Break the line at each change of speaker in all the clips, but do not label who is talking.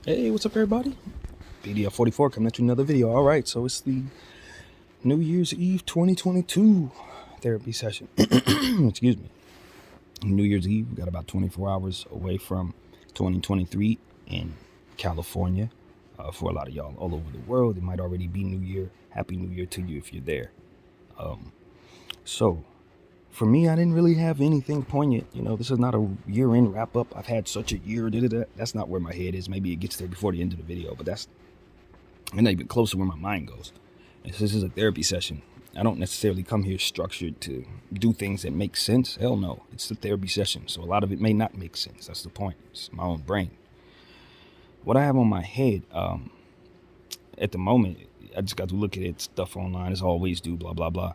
Hey, what's up, everybody? BDF 44 coming at you another video. All right, so it's the New Year's Eve 2022 therapy session. Excuse me. New Year's Eve, we got about 24 hours away from 2023 in California. For a lot of y'all all over the world, it might already be New Year. Happy New Year to you if you're there. So, for me, I didn't really have anything poignant. This is not a year-end wrap-up. I've had such a year. That's not where my head is. Maybe it gets there before the end of the video, but that's not even close to where my mind goes. This is a therapy session. I don't necessarily come here structured to do things that make sense. Hell no. It's a therapy session, so a lot of it may not make sense. That's the point. It's my own brain. What I have on my head at the moment, I just got to look at it, stuff online, as I always do, blah, blah, blah.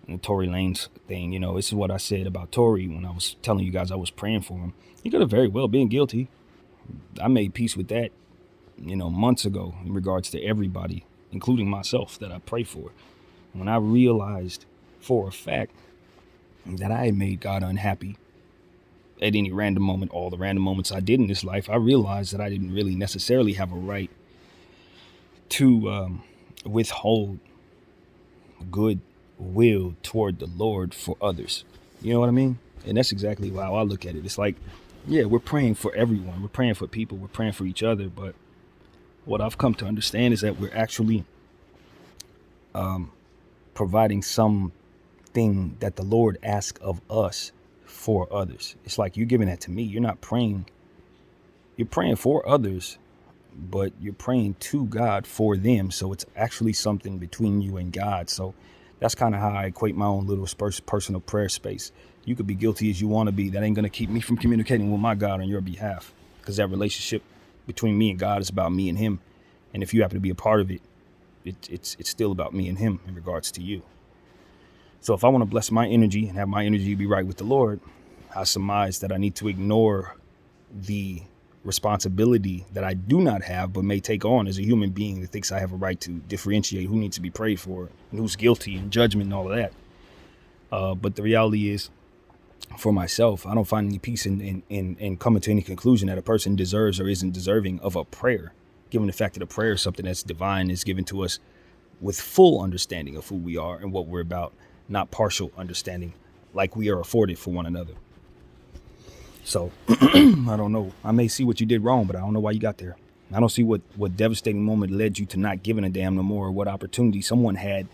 And the Tory Lanez thing, this is what I said about Tory when I was telling you guys I was praying for him. He could have very well been guilty. I made peace with that, months ago in regards to everybody, including myself, that I pray for. When I realized for a fact that I had made God unhappy at any random moment, all the random moments I did in this life, I realized that I didn't really necessarily have a right to withhold good will toward the Lord for others. You know what I mean? And that's exactly how I look at it. It's like, yeah, we're praying for everyone. We're praying for people. We're praying for each other. But what I've come to understand is that we're actually providing something that the Lord asks of us for others. It's like you're giving that to me. You're not praying. You're praying for others, but you're praying to God for them. So it's actually something between you and God. So that's kind of how I equate my own little personal prayer space. You could be guilty as you want to be. That ain't going to keep me from communicating with my God on your behalf, because that relationship between me and God is about me and him. And if you happen to be a part of it, it's still about me and him in regards to you. So if I want to bless my energy and have my energy be right with the Lord, I surmise that I need to ignore the responsibility that I do not have but may take on as a human being that thinks I have a right to differentiate who needs to be prayed for and who's guilty and judgment and all of that. But the reality is, for myself, I don't find any peace in coming to any conclusion that a person deserves or isn't deserving of a prayer, given the fact that a prayer is something that's divine, is given to us with full understanding of who we are and what we're about, not partial understanding like we are afforded for one another. So I don't know. I may see what you did wrong, but I don't know why you got there. I don't see what devastating moment led you to not giving a damn no more, or what opportunity someone had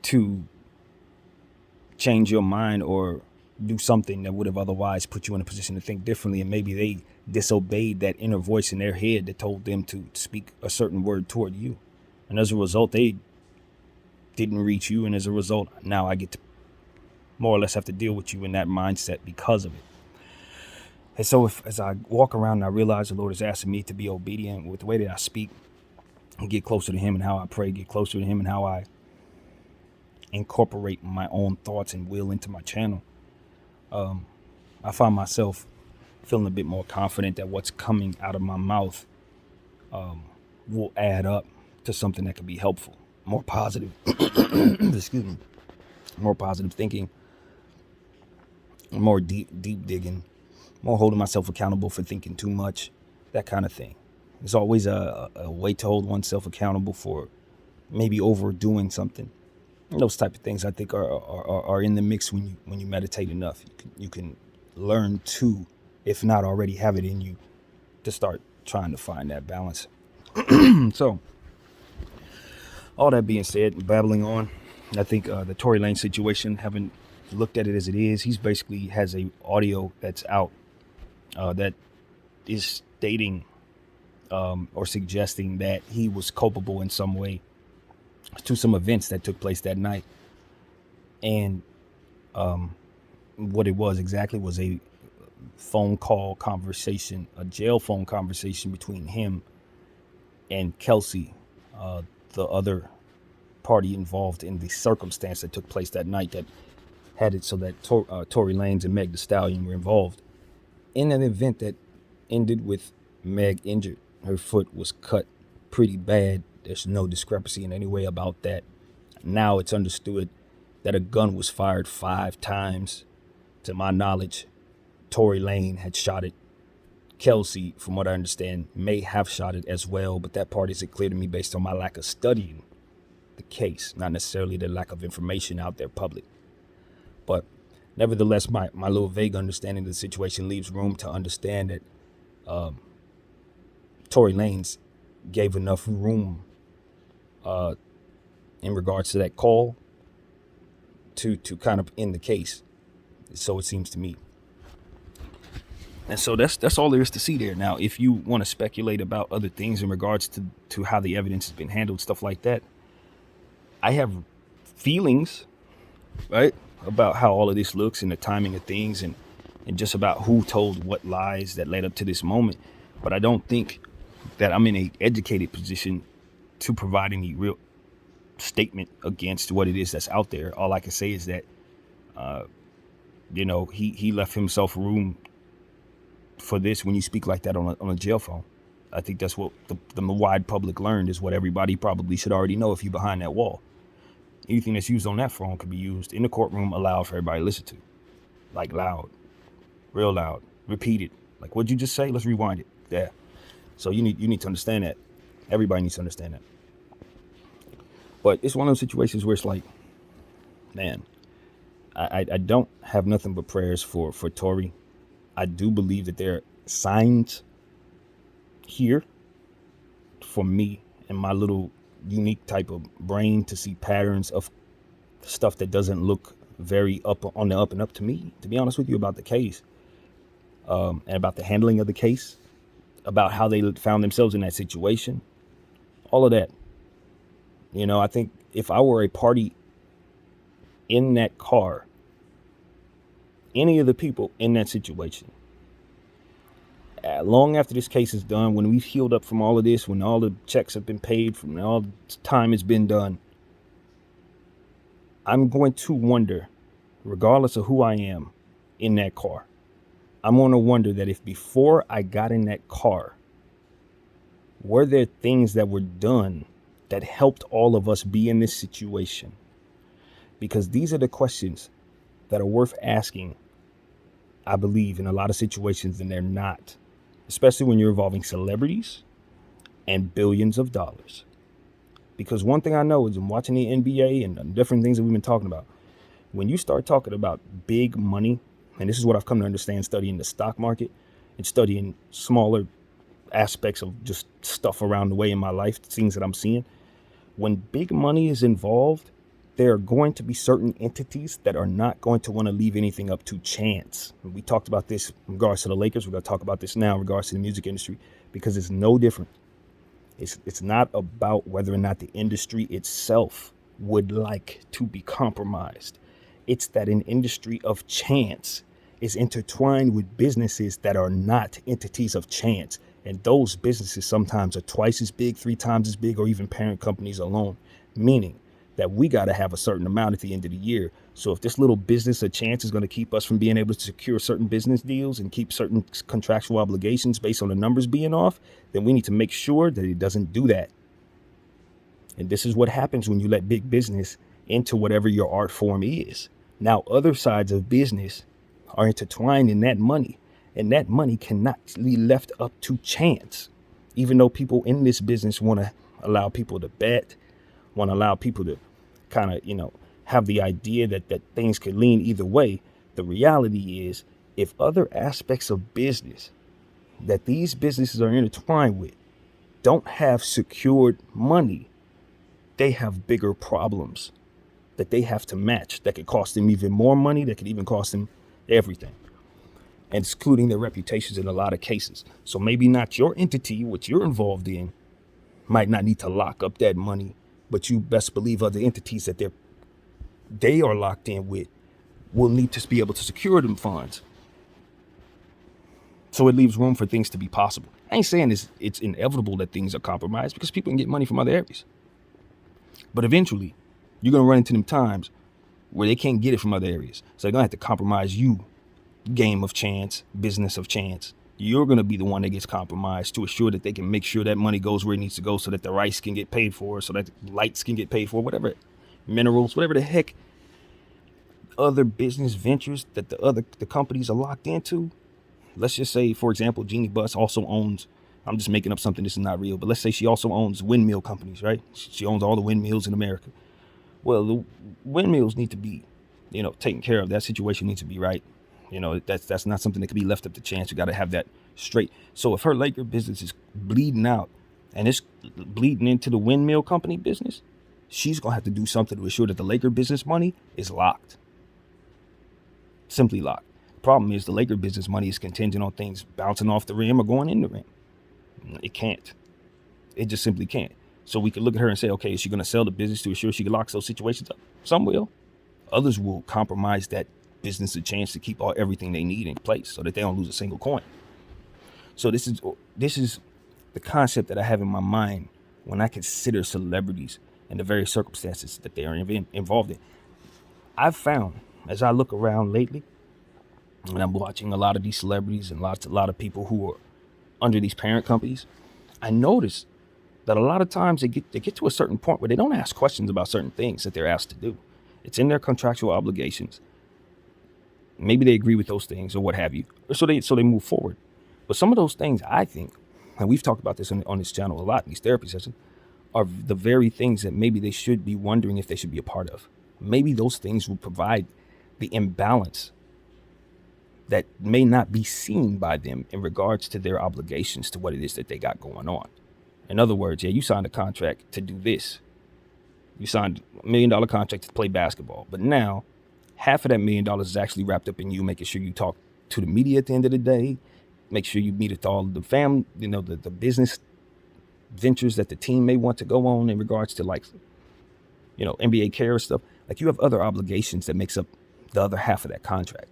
to change your mind or do something that would have otherwise put you in a position to think differently. And maybe they disobeyed that inner voice in their head that told them to speak a certain word toward you. And as a result, they didn't reach you. And as a result, now I get to more or less have to deal with you in that mindset because of it. And so as I walk around and I realize the Lord is asking me to be obedient with the way that I speak and get closer to him, and how I pray, get closer to him, and how I incorporate my own thoughts and will into my channel, I find myself feeling a bit more confident that what's coming out of my mouth will add up to something that could be helpful, more positive, excuse me, more positive thinking, more deep digging, more holding myself accountable for thinking too much, that kind of thing. There's always a way to hold oneself accountable for maybe overdoing something. And those type of things, I think, are in the mix when you meditate enough. You can learn to, if not already have it in you, to start trying to find that balance. So, all that being said, babbling on, I think the Tory Lanez situation, having looked at it as it is, he's basically has a audio that's out that is stating or suggesting that he was culpable in some way to some events that took place that night. And what it was exactly was a phone call conversation, a jail phone conversation between him and Kelsey, the other party involved in the circumstance that took place that night, that had it so that Tory Lanez and Meg Thee Stallion were involved in an event that ended with Meg injured. Her foot was cut pretty bad. There's no discrepancy in any way about that. Now it's understood that a gun was fired 5 times. To my knowledge, Tory Lanez had shot it Kelsey, from what I understand, may have shot it as well, but that part isn't clear to me based on my lack of studying the case, not necessarily the lack of information out there public. But nevertheless, my little vague understanding of the situation leaves room to understand that Tory Lanez gave enough room in regards to that call to kind of end the case. So it seems to me. And so that's all there is to see there. Now, if you want to speculate about other things in regards to how the evidence has been handled, stuff like that, I have feelings, right, about how all of this looks and the timing of things and just about who told what lies that led up to this moment. But I don't think that I'm in a educated position to provide any real statement against what it is that's out there. All I can say is that, he left himself room for this when you speak like that on a jail phone. I think that's what the wide public learned, is what everybody probably should already know if you're behind that wall. Anything that's used on that phone could be used in the courtroom, allowed for everybody to listen to. Like loud, real loud, repeated. Like, what'd you just say? Let's rewind it. Yeah. So you need to understand that. Everybody needs to understand that. But it's one of those situations where it's like, man, I don't have nothing but prayers for Tory. I do believe that there are signs here for me and my little unique type of brain to see patterns of stuff that doesn't look very up and up to me, to be honest with you, about the case, and about the handling of the case, about how they found themselves in that situation, all of that. I think if I were a party in that car, any of the people in that situation, long after this case is done, when we've healed up from all of this, when all the checks have been paid, from all the time has been done, I'm going to wonder, regardless of who I am in that car, I'm going to wonder that if before I got in that car, were there things that were done that helped all of us be in this situation? Because these are the questions that are worth asking, I believe, in a lot of situations, and they're not, especially when you're involving celebrities and billions of dollars. Because one thing I know is, I'm watching the NBA and different things that we've been talking about, when you start talking about big money, and this is what I've come to understand studying the stock market and studying smaller aspects of just stuff around the way in my life, things that I'm seeing, when big money is involved, there are going to be certain entities that are not going to want to leave anything up to chance. We talked about this in regards to the Lakers. We're going to talk about this now in regards to the music industry, because it's no different. It's not about whether or not the industry itself would like to be compromised. It's that an industry of chance is intertwined with businesses that are not entities of chance. And those businesses sometimes are twice as big, 3 times as big, or even parent companies alone, meaning that we got to have a certain amount at the end of the year. So if this little business of chance is going to keep us from being able to secure certain business deals and keep certain contractual obligations based on the numbers being off, then we need to make sure that it doesn't do that. And this is what happens when you let big business into whatever your art form is. Now, other sides of business are intertwined in that money, and that money cannot be left up to chance. Even though people in this business want to allow people to bet, want to allow people to kind of, have the idea that things could lean either way, the reality is, if other aspects of business that these businesses are intertwined with don't have secured money, they have bigger problems that they have to match, that could cost them even more money, that could even cost them everything, and excluding their reputations in a lot of cases. So maybe not your entity, what you're involved in, might not need to lock up that money, but you best believe other entities that they are locked in with will need to be able to secure them funds. So it leaves room for things to be possible. I ain't saying it's inevitable that things are compromised, because people can get money from other areas. But eventually, you're going to run into them times where they can't get it from other areas. So they're going to have to compromise you. Game of chance, business of chance. You're going to be the one that gets compromised to assure that they can make sure that money goes where it needs to go, so that the rice can get paid for, so that the lights can get paid for, whatever, minerals, whatever the heck other business ventures that the companies are locked into. let's just say, for example, Jeannie Buss also owns, I'm just making up something, this is not real, but let's say she also owns windmill companies, right? She owns all the windmills in America. Well, the windmills need to be, taken care of. That situation needs to be right. That's not something that can be left up to chance. You got to have that straight. So if her Laker business is bleeding out and it's bleeding into the windmill company business, she's going to have to do something to ensure that the Laker business money is locked. Simply locked. The problem is the Laker business money is contingent on things bouncing off the rim or going in the rim. It can't. It just simply can't. So we could look at her and say, okay, is she going to sell the business to ensure she can lock those situations up? Some will. Others will compromise that business a chance to keep everything they need in place so that they don't lose a single coin. So this is the concept that I have in my mind when I consider celebrities and the various circumstances that they are involved in. I've found, as I look around lately, and I'm watching a lot of these celebrities and a lot of people who are under these parent companies, I notice that a lot of times they get to a certain point where they don't ask questions about certain things that they're asked to do. It's in their contractual obligations. Maybe they agree with those things or what have you, so they move forward. But some of those things, I think, and we've talked about this on this channel a lot in these therapy sessions, are the very things that maybe they should be wondering if they should be a part of. Maybe those things will provide the imbalance that may not be seen by them in regards to their obligations to what it is that they got going on. In other words, you signed a contract to do this. You signed $1 million contract to play basketball. But now, half of that $1 million is actually wrapped up in you making sure you talk to the media at the end of the day, make sure you meet with all the family, the business ventures that the team may want to go on in regards to NBA care stuff. Like you have other obligations that makes up the other half of that contract.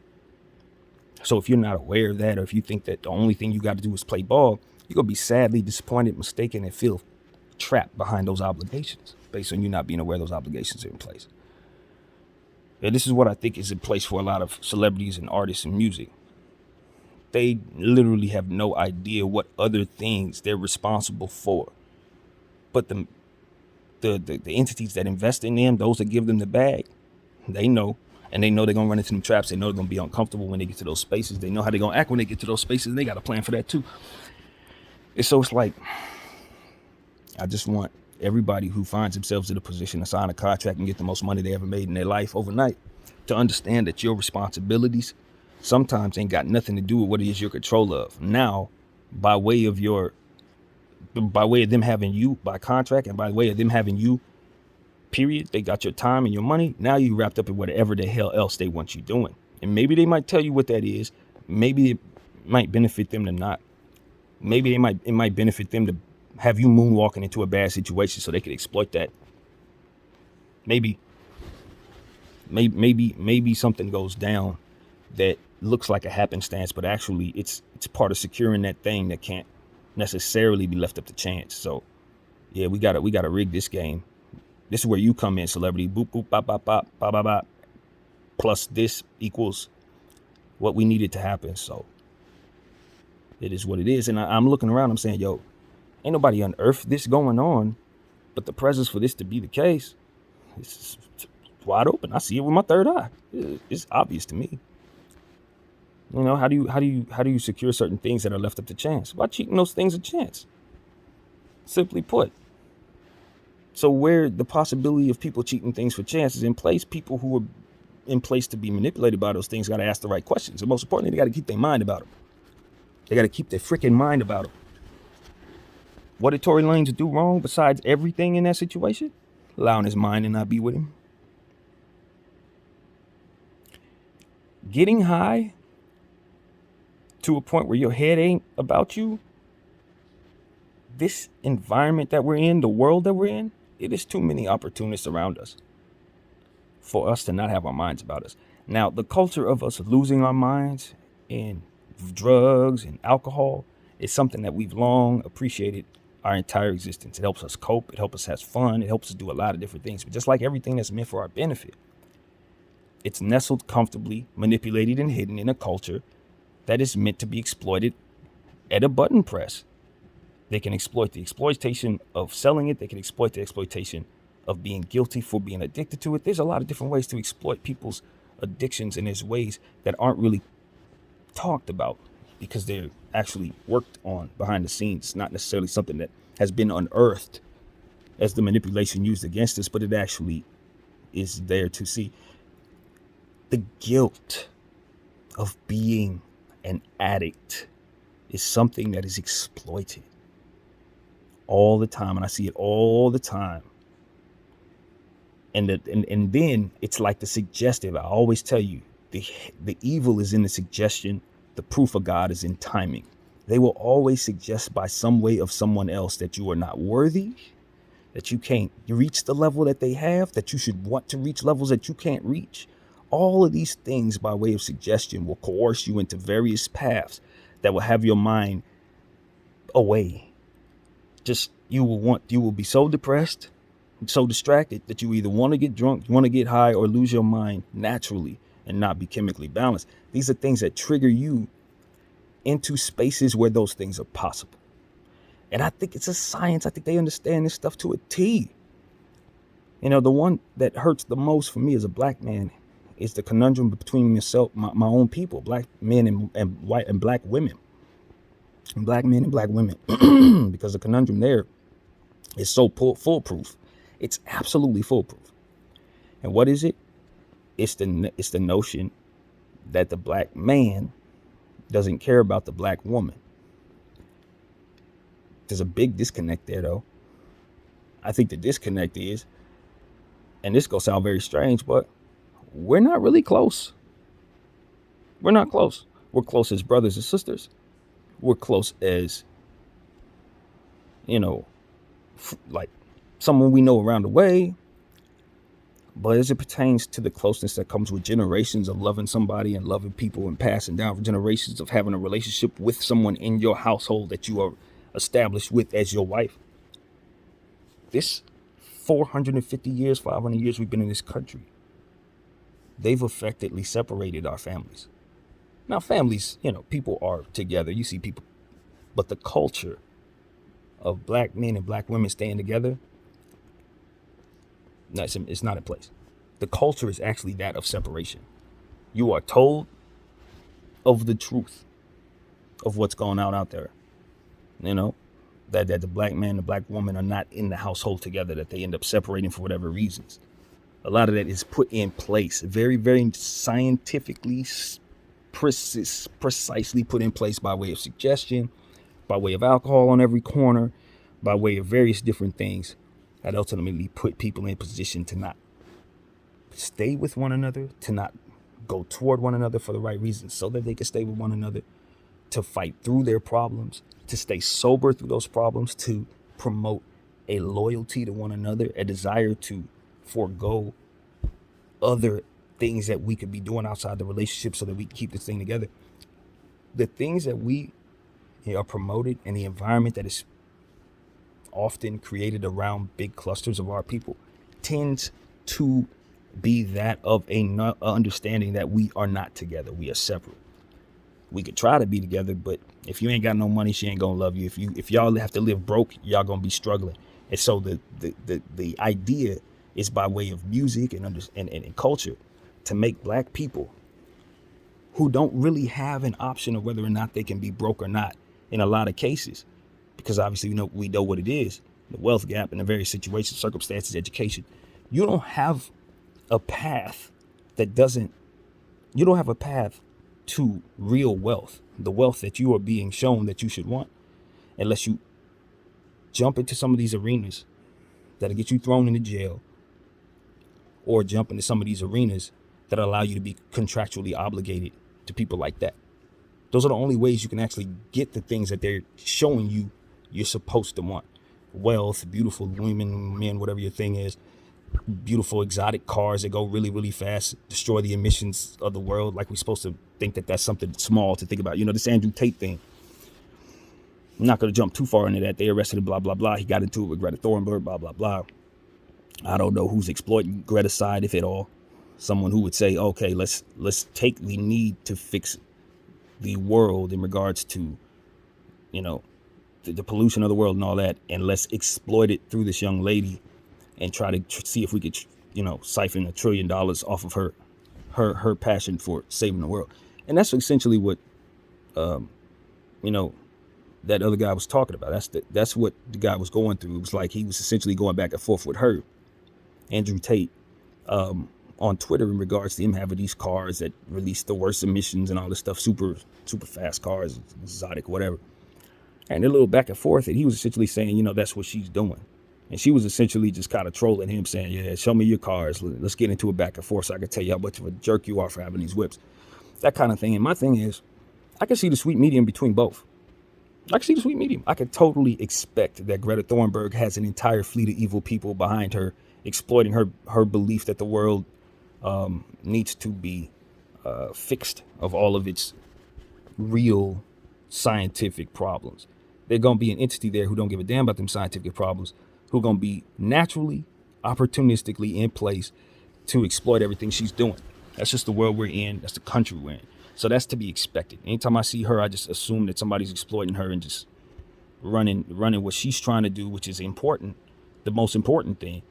So if you're not aware of that, or if you think that the only thing you got to do is play ball, you're going to be sadly disappointed, mistaken, and feel trapped behind those obligations based on you not being aware those obligations are in place. And this is what I think is in place for a lot of celebrities and artists in music. They literally have no idea what other things they're responsible for. But the entities that invest in them, those that give them the bag, they know. And they know they're going to run into them traps. They know they're going to be uncomfortable when they get to those spaces. They know how they're going to act when they get to those spaces. And they got a plan for that too. And so it's like, I just want everybody who finds themselves in a position to sign a contract and get the most money they ever made in their life overnight to understand that your responsibilities sometimes ain't got nothing to do with what it is you're control of. Now, by way of them having you by contract and by way of them having you, period, they got your time and your money. Now you wrapped up in whatever the hell else they want you doing. And maybe they might tell you what that is. Maybe it might benefit them to not. Maybe it might benefit them to have you moonwalking into a bad situation so they could exploit that. Maybe something goes down that looks like a happenstance, but actually it's part of securing that thing that can't necessarily be left up to chance. So yeah, we gotta rig this game. This is where you come in, celebrity. Boop, boop, bop, bop, bop, bop, bop, bop. Plus this equals what we needed to happen. So it is what it is. And I'm looking around, I'm saying, yo, ain't nobody on earth this going on, but the presence for this to be the case, it's wide open. I see it with my third eye. It's obvious to me. How do you secure certain things that are left up to chance? By cheating those things a chance. Simply put. So where the possibility of people cheating things for chance is in place, people who are in place to be manipulated by those things got to ask the right questions. And most importantly, they got to keep their mind about them. They got to keep their freaking mind about them. What did Tory Lanez do wrong besides everything in that situation? Allowing his mind to not be with him. Getting high to a point where your head ain't about you. This environment that we're in, the world that we're in, it is too many opportunists around us for us to not have our minds about us. Now, the culture of us losing our minds in drugs and alcohol is something that we've long appreciated our entire existence. It helps us cope. It helps us have fun. It helps us do a lot of different things. But just like everything that's meant for our benefit, it's nestled comfortably, manipulated and hidden in a culture that is meant to be exploited at a button press. They can exploit the exploitation of selling it. They can exploit the exploitation of being guilty for being addicted to it. There's a lot of different ways to exploit people's addictions, and there's ways that aren't really talked about because they're actually worked on behind the scenes, not necessarily something that has been unearthed as the manipulation used against us, but it actually is there to see. The guilt of being an addict is something that is exploited all the time, and I see it all the time. And then it's like the suggestive. I always tell you, the evil is in the suggestion. The proof of God is in timing. They will always suggest by some way of someone else that you are not worthy, that you can't reach the level that they have, that you should want to reach levels that you can't reach. All of these things by way of suggestion will coerce you into various paths that will have your mind away. You will be so depressed, so distracted that you either want to get drunk, you want to get high, or lose your mind naturally and not be chemically balanced. These are things that trigger you into spaces where those things are possible. And I think it's a science. I think they understand this stuff to a T. The one that hurts the most for me as a black man is the conundrum between myself, my own people, black men and white and black women, and black men and black women, because the conundrum there is so foolproof. It's absolutely foolproof. And what is it? It's the notion that the black man doesn't care about the black woman. There's a big disconnect there, though. I think the disconnect is, and this gonna sound very strange, but we're not really close. We're not close. We're close as brothers and sisters. We're close as, like someone we know around the way. But as it pertains to the closeness that comes with generations of loving somebody and loving people and passing down for generations of having a relationship with someone in your household that you are established with as your wife. This 450 years, 500 years we've been in this country, they've effectively separated our families. Now, families, people are together. You see people, but the culture of black men and black women staying together, no, it's not in place. The culture is actually that of separation. You are told of the truth of what's going on out there. That the black man and the black woman are not in the household together, that they end up separating for whatever reasons. A lot of that is put in place, very, very scientifically, precisely put in place by way of suggestion, by way of alcohol on every corner, by way of various different things that ultimately put people in position to not stay with one another, to not go toward one another for the right reasons so that they can stay with one another, to fight through their problems, to stay sober through those problems, to promote a loyalty to one another, a desire to forego other things that we could be doing outside the relationship so that we can keep this thing together. The things that we are promoted and the environment that is often created around big clusters of our people tends to be that of a understanding that we are not together, we are separate. We could try to be together, but if you ain't got no money, she ain't gonna love you. If y'all have to live broke, y'all gonna be struggling. And so the idea is by way of music and culture to make black people who don't really have an option of whether or not they can be broke or not in a lot of cases, because obviously we know what it is, the wealth gap in the various situations, circumstances, education. You don't have a path to real wealth, the wealth that you are being shown that you should want, unless you jump into some of these arenas that'll get you thrown into jail, or jump into some of these arenas that allow you to be contractually obligated to people like that. Those are the only ways you can actually get the things that they're showing you you're supposed to want. Wealth, beautiful women, men, whatever your thing is, beautiful exotic cars that go really, really fast, destroy the emissions of the world. Like we're supposed to think that that's something small to think about. This Andrew Tate thing. I'm not going to jump too far into that. They arrested him, blah, blah, blah. He got into it with Greta Thunberg, blah, blah, blah. I don't know who's exploiting Greta's side, if at all. Someone who would say, okay, let's take the need to fix the world in regards to, the pollution of the world and all that, and let's exploit it through this young lady and try to see if we could, siphon $1 trillion off of her passion for saving the world. And that's essentially what you know, that other guy was talking about. That's what the guy was going through. It was like he was essentially going back and forth with her, Andrew Tate, on Twitter in regards to him having these cars that release the worst emissions and all this stuff, super fast cars, exotic, whatever. And a little back and forth, and he was essentially saying, you know, that's what she's doing. And she was essentially just kind of trolling him, saying, yeah, show me your cars. Let's get into a back and forth so I can tell you how much of a jerk you are for having these whips. That kind of thing. And my thing is, I can see the sweet medium between both. I can see the sweet medium. I could totally expect that Greta Thunberg has an entire fleet of evil people behind her, exploiting her belief that the world needs to be fixed of all of its real scientific problems. There's going to be an entity there who don't give a damn about them scientific problems, who are going to be naturally, opportunistically in place to exploit everything she's doing. That's just the world we're in. That's the country we're in. So that's to be expected. Anytime I see her, I just assume that somebody's exploiting her and just running what she's trying to do, which is important, the most important thing,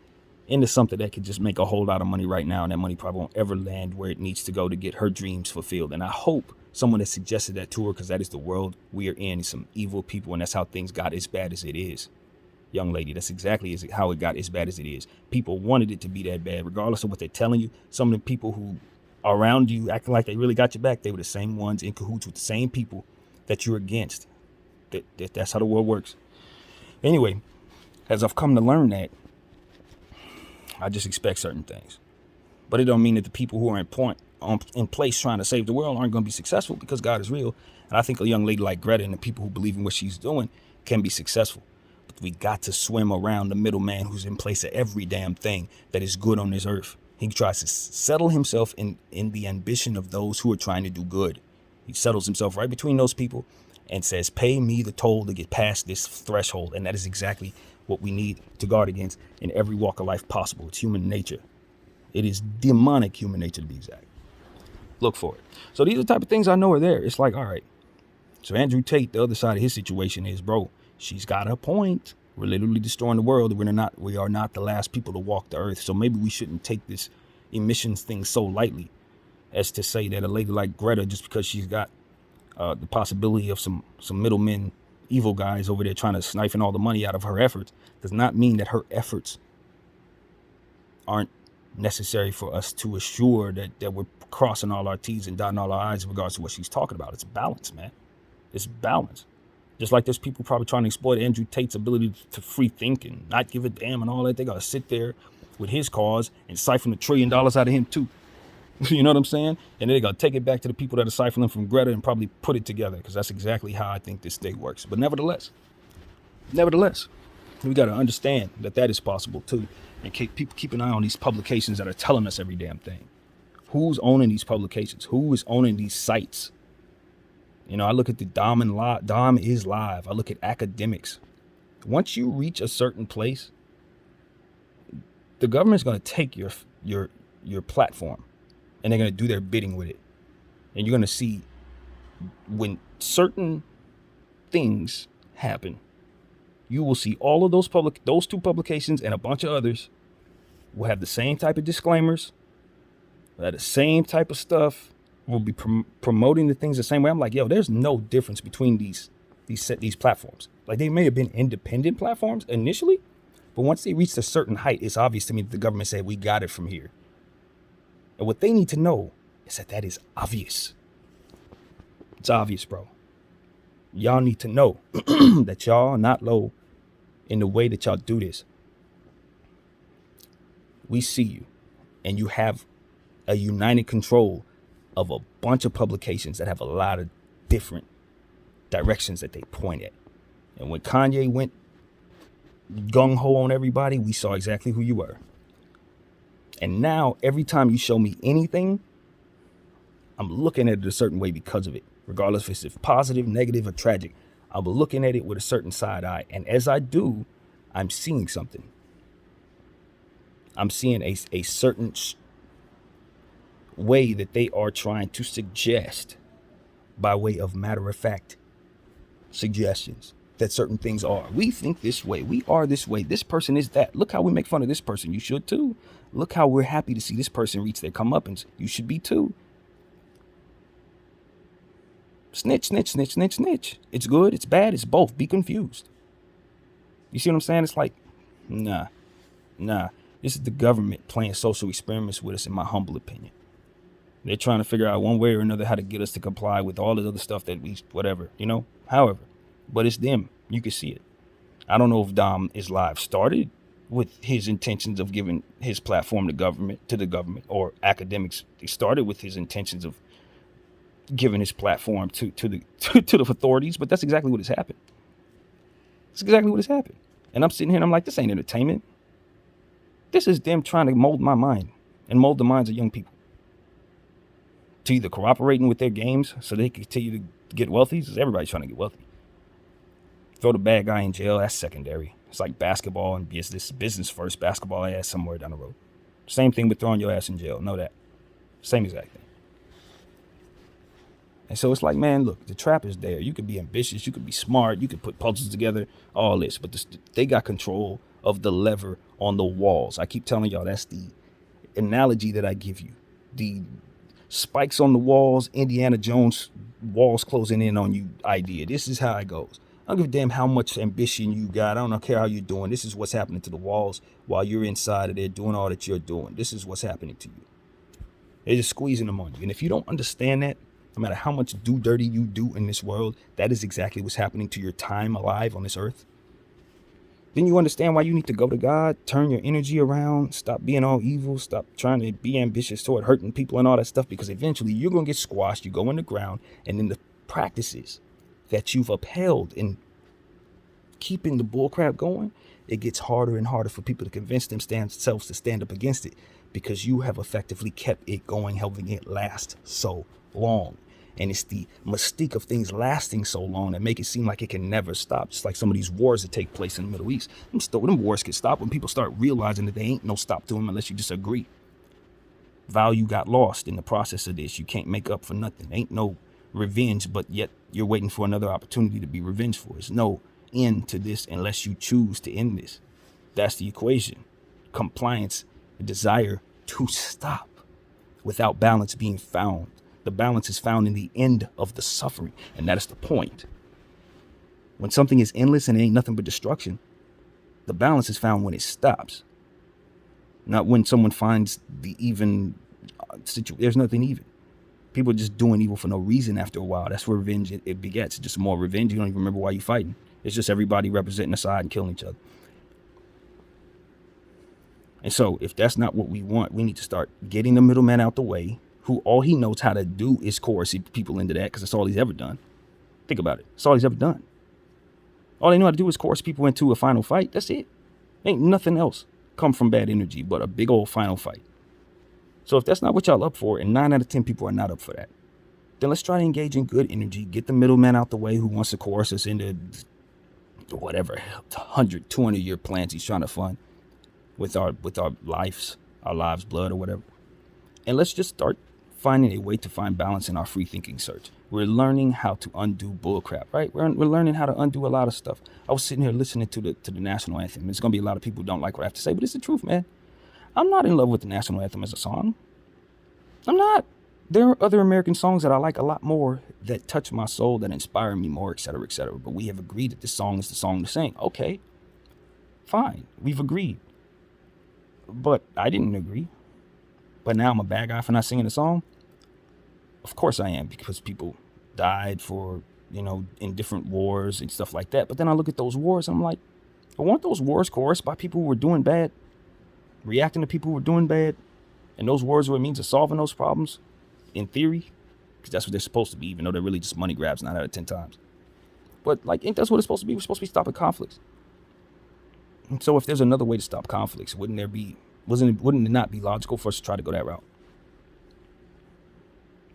into something that could just make a whole lot of money right now. And that money probably won't ever land where it needs to go to get her dreams fulfilled. And I hope someone has suggested that to her, because that is the world we are in. It's some evil people, and that's how things got as bad as it is. Young lady, that's exactly how it got as bad as it is. People wanted it to be that bad, regardless of what they're telling you. Some of the people who are around you acting like they really got your back, they were the same ones in cahoots with the same people that you're against. That's how the world works. Anyway, as I've come to learn that, I just expect certain things. But it don't mean that the people who are in place trying to save the world aren't going to be successful, because God is real. And I think a young lady like Greta and the people who believe in what she's doing can be successful. But we got to swim around the middleman who's in place of every damn thing that is good on this earth. He tries to settle himself in the ambition of those who are trying to do good. He settles himself right between those people and says, pay me the toll to get past this threshold. And that is exactly what we need to guard against in every walk of life possible. It's human nature. It is demonic human nature, to be exact. Look for it. So these are the type of things I know are there. It's like, all right. So Andrew Tate, the other side of his situation is, bro, she's got a point. We're literally destroying the world. We are not the last people to walk the earth. So maybe we shouldn't take this emissions thing so lightly as to say that a lady like Greta, just because she's got the possibility of some middlemen, evil guys over there trying to siphon all the money out of her efforts, does not mean that her efforts aren't necessary for us to assure that we're crossing all our T's and dotting all our I's in regards to what she's talking about. It's balance, man. It's balance. Just like there's people probably trying to exploit Andrew Tate's ability to free think and not give a damn and all that. They got to sit there with his cause and siphon $1 trillion out of him too. You know what I'm saying? And then they got to take it back to the people that are siphoning from Greta and probably put it together, because that's exactly how I think this state works. But nevertheless, we got to understand that is possible too. And keep an eye on these publications that are telling us every damn thing. Who's owning these publications? Who is owning these sites? You know, I look at the Dom is live. I look at academics. Once you reach a certain place, the government's going to take your platform and they're going to do their bidding with it. And you're going to see when certain things happen, you will see all of those two publications and a bunch of others will have the same type of disclaimers, will have the same type of stuff, will be promoting the things the same way. I'm like, yo, there's no difference between these platforms. Like, they may have been independent platforms initially, but once they reached a certain height, it's obvious to me that the government said, we got it from here. And what they need to know is that is obvious. It's obvious, bro. Y'all need to know that y'all are not low in the way that y'all do this. We see you, and you have a united control of a bunch of publications that have a lot of different directions that they point at. And when Kanye went gung-ho on everybody, we saw exactly who you were. And now, every time you show me anything, I'm looking at it a certain way because of it. Regardless if it's positive, negative, or tragic, I'm looking at it with a certain side eye. And as I do, I'm seeing something. I'm seeing a certain way that they are trying to suggest, by way of matter-of-fact suggestions, that certain things are. We think this way. We are this way. This person is that. Look how we make fun of this person. You should too. Look how we're happy to see this person reach their comeuppance. You should be too. Snitch, snitch, snitch, snitch, snitch. It's good, it's bad, it's both. Be confused. You see what I'm saying? It's like, nah. This is the government playing social experiments with us, in my humble opinion. They're trying to figure out one way or another how to get us to comply with all the other stuff that we, whatever, however. But it's them. You can see it. I don't know if Dom is Live started with his intentions of giving his platform to the government, or academics. They started with his intentions of giving his platform to the to the authorities, but that's exactly what has happened. That's exactly what has happened. And I'm sitting here and I'm like, this ain't entertainment. This is them trying to mold my mind and mold the minds of young people to either cooperating with their games so they can continue to get wealthy, because everybody's trying to get wealthy. Throw the bad guy in jail, that's secondary. It's like basketball and business first, basketball ass somewhere down the road. Same thing with throwing your ass in jail. Know that. Same exact thing. And so it's like, man, look, the trap is there. You could be ambitious, you could be smart, you could put puzzles together, all this. But they got control of the lever on the walls. I keep telling y'all, that's the analogy that I give you. The spikes on the walls, Indiana Jones walls closing in on you idea. This is how it goes. I don't give a damn how much ambition you got. I don't care how you're doing. This is what's happening to the walls while you're inside of there doing all that you're doing. This is what's happening to you. They're just squeezing them on you. And if you don't understand that, no matter how much do dirty you do in this world, that is exactly what's happening to your time alive on this earth. Then you understand why you need to go to God, turn your energy around, stop being all evil, stop trying to be ambitious toward hurting people and all that stuff, because eventually you're going to get squashed. You go in the ground, and then the practices that you've upheld in keeping the bullcrap going, it gets harder and harder for people to convince themselves to stand up against it, because you have effectively kept it going, helping it last so long. And it's the mystique of things lasting so long that make it seem like it can never stop. Just like some of these wars that take place in the Middle East. Them wars can stop when people start realizing that there ain't no stop to them unless you disagree. Value got lost in the process of this. You can't make up for nothing. Ain't no revenge, but yet you're waiting for another opportunity to be revengeful. There's no end to this unless you choose to end this. That's the equation. Compliance, the desire to stop without balance being found. The balance is found in the end of the suffering, and that is the point. When something is endless and it ain't nothing but destruction, the balance is found when it stops. Not when someone finds the even situation. There's nothing even. People are just doing evil for no reason after a while. That's where revenge it begets. It's just more revenge. You don't even remember why you're fighting. It's just everybody representing a side and killing each other. And so if that's not what we want, we need to start getting the middleman out the way, who all he knows how to do is coerce people into that, because that's all he's ever done. Think about it. That's all he's ever done. All they know how to do is coerce people into a final fight. That's it. Ain't nothing else come from bad energy but a big old final fight. So if that's not what y'all up for, and 9 out of 10 people are not up for that, then let's try to engage in good energy. Get the middleman out the way who wants to coerce us into whatever 100, 200-year plans he's trying to fund with our lives, blood, or whatever. And let's just start finding a way to find balance in our free thinking search. We're learning how to undo bullcrap, right? We're learning how to undo a lot of stuff. I was sitting here listening to the national anthem. There's going to be a lot of people who don't like what I have to say, but it's the truth, man. I'm not in love with the national anthem as a song. I'm not. There are other American songs that I like a lot more, that touch my soul, that inspire me more, etc., etc. But we have agreed that this song is the song to sing. Okay, fine. We've agreed. But I didn't agree. But now I'm a bad guy for not singing the song? Of course I am, because people died for, in different wars and stuff like that. But then I look at those wars and I'm like, weren't those wars coerced by people who were doing bad, reacting to people who were doing bad? And those wars were a means of solving those problems, in theory, because that's what they're supposed to be, even though they're really just money grabs 9 out of 10 times. But ain't that's what it's supposed to be? We're supposed to be stopping conflicts. And so if there's another way to stop conflicts, wouldn't it not be logical for us to try to go that route?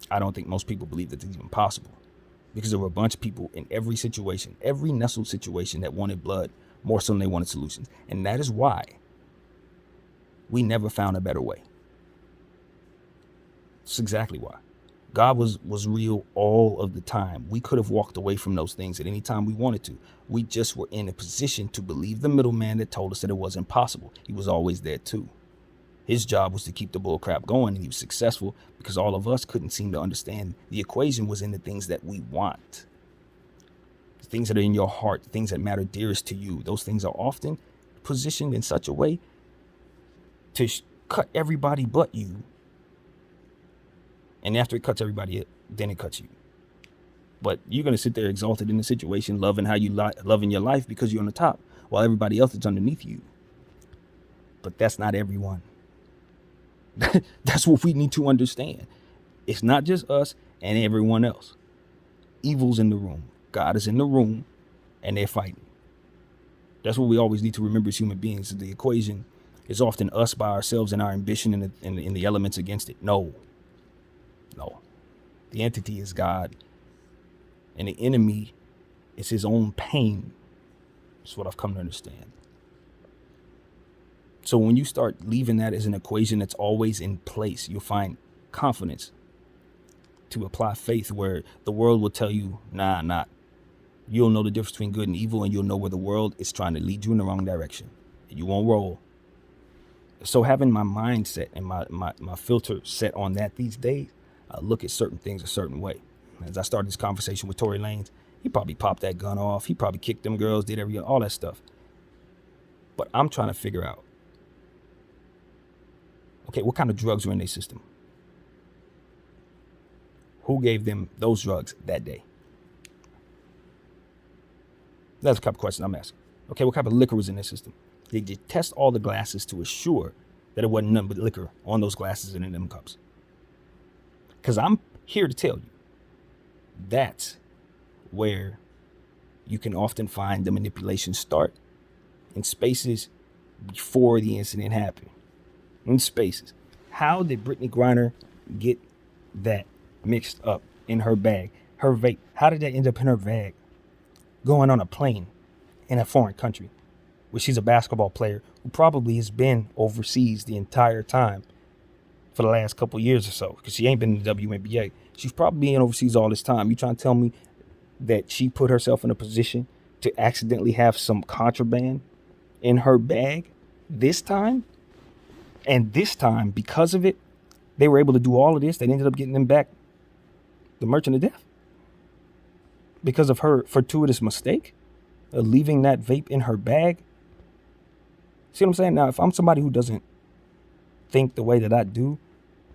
I don't think most people believe that it's even possible, because there were a bunch of people in every situation, every nestled situation, that wanted blood more so than they wanted solutions. And that is why we never found a better way. That's exactly why. God was real all of the time. We could have walked away from those things at any time we wanted to. We just were in a position to believe the middleman that told us that it wasn't possible. He was always there too. His job was to keep the bull crap going, and he was successful because all of us couldn't seem to understand the equation was in the things that we want. The things that are in your heart, the things that matter dearest to you. Those things are often positioned in such a way to cut everybody but you. And after it cuts everybody, then it cuts you. But you're going to sit there exalted in the situation, loving how you loving your life because you're on the top, while everybody else is underneath you. But that's not everyone. That's what we need to understand. It's not just us and everyone else. Evil's in the room. God is in the room, and they're fighting. That's what we always need to remember as human beings. The equation is often us by ourselves and our ambition and the elements against it. No. The entity is God, and the enemy is his own pain. That's what I've come to understand. So when you start leaving that as an equation that's always in place, you'll find confidence to apply faith where the world will tell you, nah. You'll know the difference between good and evil, and you'll know where the world is trying to lead you in the wrong direction. You won't roll. So having my mindset and my filter set on that these days, I look at certain things a certain way. As I started this conversation with Tory Lanez, he probably popped that gun off. He probably kicked them girls, did all that stuff. But I'm trying to figure out, okay, what kind of drugs were in their system? Who gave them those drugs that day? That's the type of question I'm asking. Okay, what type of liquor was in their system? Did you test all the glasses to assure that it wasn't nothing but liquor on those glasses and in them cups? Because I'm here to tell you, that's where you can often find the manipulation start in spaces before the incident happened. In spaces. How did Brittany Griner get that mixed up in her bag? Her vape, how did that end up in her bag? Going on a plane in a foreign country where she's a basketball player who probably has been overseas the entire time for the last couple years or so, because she ain't been in the WNBA. She's probably been overseas all this time. You trying to tell me that she put herself in a position to accidentally have some contraband in her bag this time? And this time, because of it, they were able to do all of this. They ended up getting them back, the Merchant of Death, because of her fortuitous mistake of leaving that vape in her bag. See what I'm saying? Now, if I'm somebody who doesn't think the way that I do,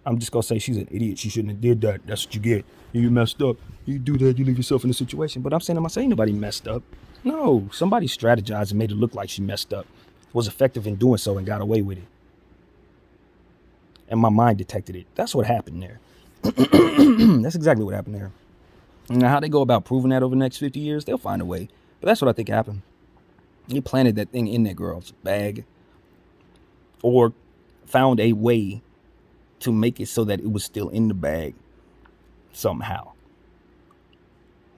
I'm just going to say she's an idiot. She shouldn't have did that. That's what you get. You messed up. You do that, you leave yourself in a situation. But I'm saying nobody messed up. No, somebody strategized and made it look like she messed up, was effective in doing so and got away with it. And my mind detected it. That's what happened there. That's exactly what happened there. Now, how they go about proving that over the next 50 years, they'll find a way. But that's what I think happened. He planted that thing in that girl's bag, or found a way to make it so that it was still in the bag somehow.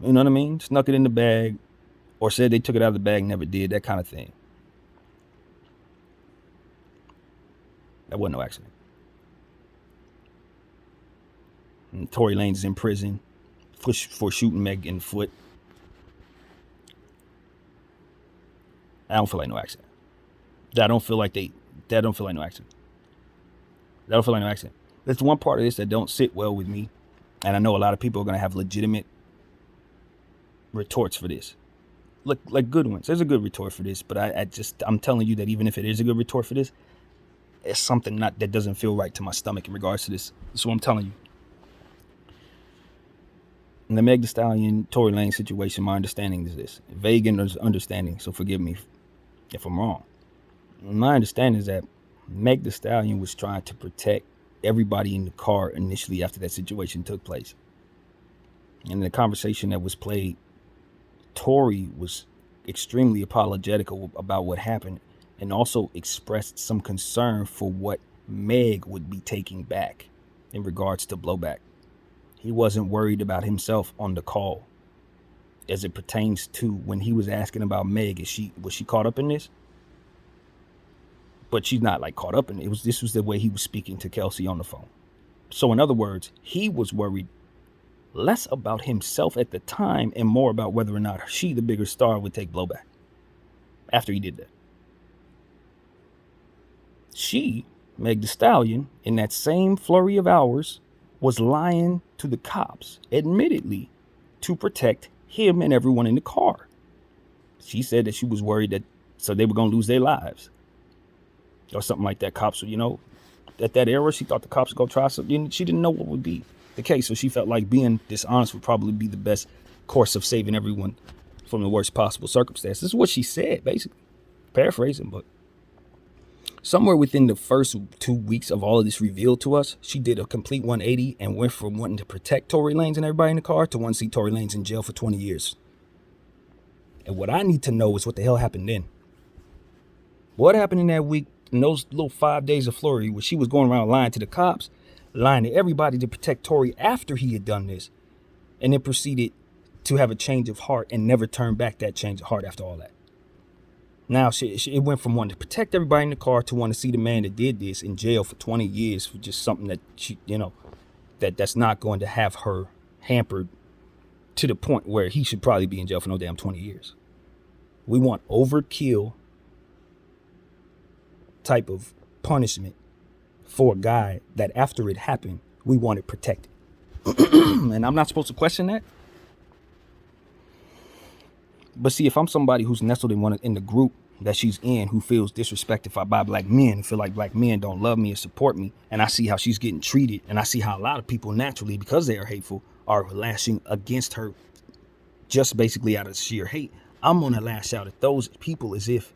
You know what I mean? Snuck it in the bag, or said they took it out of the bag, never did, that kind of thing. That wasn't no accident. And Tory Lanez is in prison for shooting Meg in the foot. I don't feel like no accident. That don't feel like no accident. That don't feel like no accident. That's one part of this that don't sit well with me. And I know a lot of people are going to have legitimate retorts for this. Look, like good ones. There's a good retort for this, but I'm telling you that even if it is a good retort for this, it's something that doesn't feel right to my stomach in regards to this. That's what I'm telling you. In the Meg Thee Stallion, Tory Lanez situation, my understanding is this. Vague understanding, so forgive me if I'm wrong. My understanding is that Meg Thee Stallion was trying to protect everybody in the car initially after that situation took place. And in the conversation that was played, Tory was extremely apologetic about what happened and also expressed some concern for what Meg would be taking back in regards to blowback. He wasn't worried about himself on the call as it pertains to when he was asking about Meg. Was she caught up in this? But she's not like caught up in it. This was the way he was speaking to Kelsey on the phone. So in other words, he was worried less about himself at the time and more about whether or not she, the bigger star, would take blowback after he did that. She Meg Thee Stallion, in that same flurry of hours, was lying to the cops, admittedly, to protect him and everyone in the car. She said that she was worried that so they were going to lose their lives or something like that. Cops, at that era, she thought the cops would go try something. She didn't know what would be the case, so she felt like being dishonest would probably be the best course of saving everyone from the worst possible circumstances. This is what she said, basically. Paraphrasing, but somewhere within the first 2 weeks of all of this revealed to us, she did a complete 180 and went from wanting to protect Tory Lanez and everybody in the car to wanting to see Tory Lanez in jail for 20 years. And what I need to know is what the hell happened then. What happened in that week, in those little 5 days of flurry, where she was going around lying to the cops, lying to everybody to protect Tory after he had done this, and then proceeded to have a change of heart and never turn back that change of heart after all that. Now, it went from wanting to protect everybody in the car to wanting to see the man that did this in jail for 20 years for just something that she, that's not going to have her hampered to the point where he should probably be in jail for no damn 20 years. We want overkill type of punishment for a guy that after it happened, we wanted protected. And I'm not supposed to question that. But see, if I'm somebody who's nestled in the group that she's in, who feels disrespected by black men, feel like black men don't love me or support me, and I see how she's getting treated, and I see how a lot of people naturally, because they are hateful, are lashing against her just basically out of sheer hate, I'm going to lash out at those people as if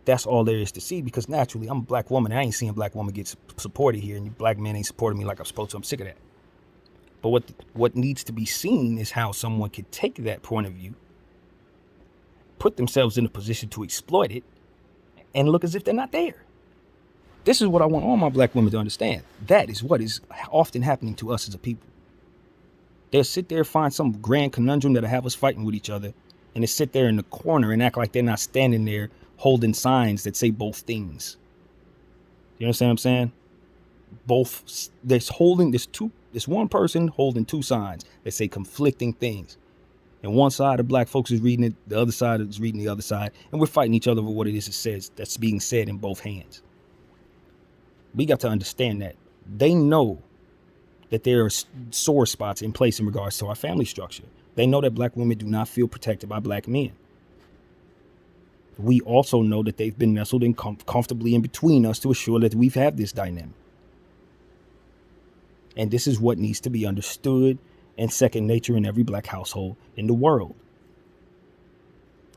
that's all there is to see, because naturally I'm a black woman and I ain't seeing a black woman get supported here, and you black men ain't supporting me like I'm supposed to. I'm sick of that. But what needs to be seen is how someone could take that point of view, put themselves in a position to exploit it, and look as if they're not there. This is what I want all my black women to understand. That is what is often happening to us as a people. They'll sit there, find some grand conundrum that'll have us fighting with each other, and they sit there in the corner and act like they're not standing there holding signs that say both things. You understand what I'm saying? There's one person holding two signs that say conflicting things. And one side of black folks is reading it, the other side is reading the other side, and we're fighting each other over what it is it says that's being said in both hands. We got to understand that. They know that there are sore spots in place in regards to our family structure. They know that black women do not feel protected by black men. We also know that they've been nestled in comfortably in between us to assure that we've had this dynamic. And this is what needs to be understood and second nature in every black household in the world.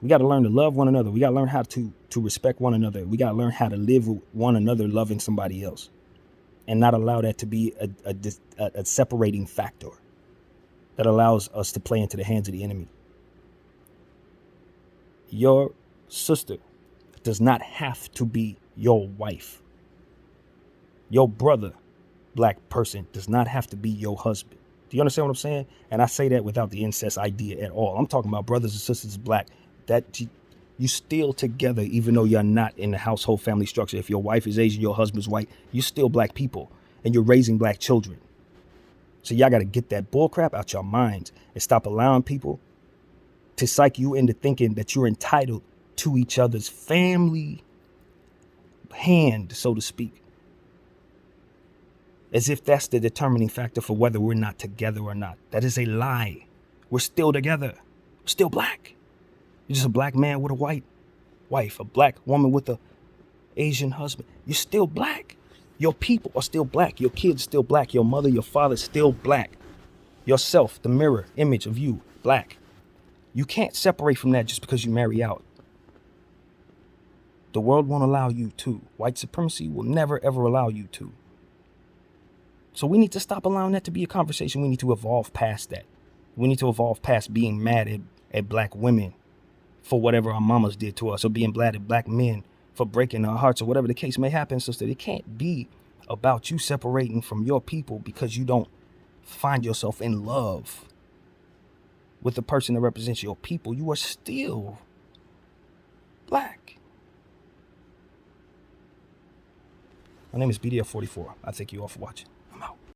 We got to learn to love one another. We got to learn how to respect one another. We got to learn how to live with one another, loving somebody else, and not allow that to be a separating factor that allows us to play into the hands of the enemy. Your sister does not have to be your wife. Your brother, black person, does not have to be your husband. Do you understand what I'm saying? And I say that without the incest idea at all. I'm talking about brothers and sisters black, that you still together, even though you're not in the household family structure. If your wife is Asian, your husband's white, you're still black people, and you're raising black children. So y'all got to get that bullcrap out your minds and stop allowing people to psych you into thinking that you're entitled to each other's family hand, so to speak, as if that's the determining factor for whether we're not together or not. That is a lie. We're still together. We're still black. You're just a black man with a white wife, a black woman with a Asian husband. You're still black. Your people are still black. Your kids still black. Your mother, your father still black. Yourself, the mirror image of you, black. You can't separate from that just because you marry out. The world won't allow you to. White supremacy will never, ever allow you to. So we need to stop allowing that to be a conversation. We need to evolve past that. We need to evolve past being mad at black women for whatever our mamas did to us, or being mad at black men for breaking our hearts, or whatever the case may happen, sister. It can't be about you separating from your people because you don't find yourself in love with the person that represents your people. You are still black. My name is BDF 44. I thank you all for watching. I'm out.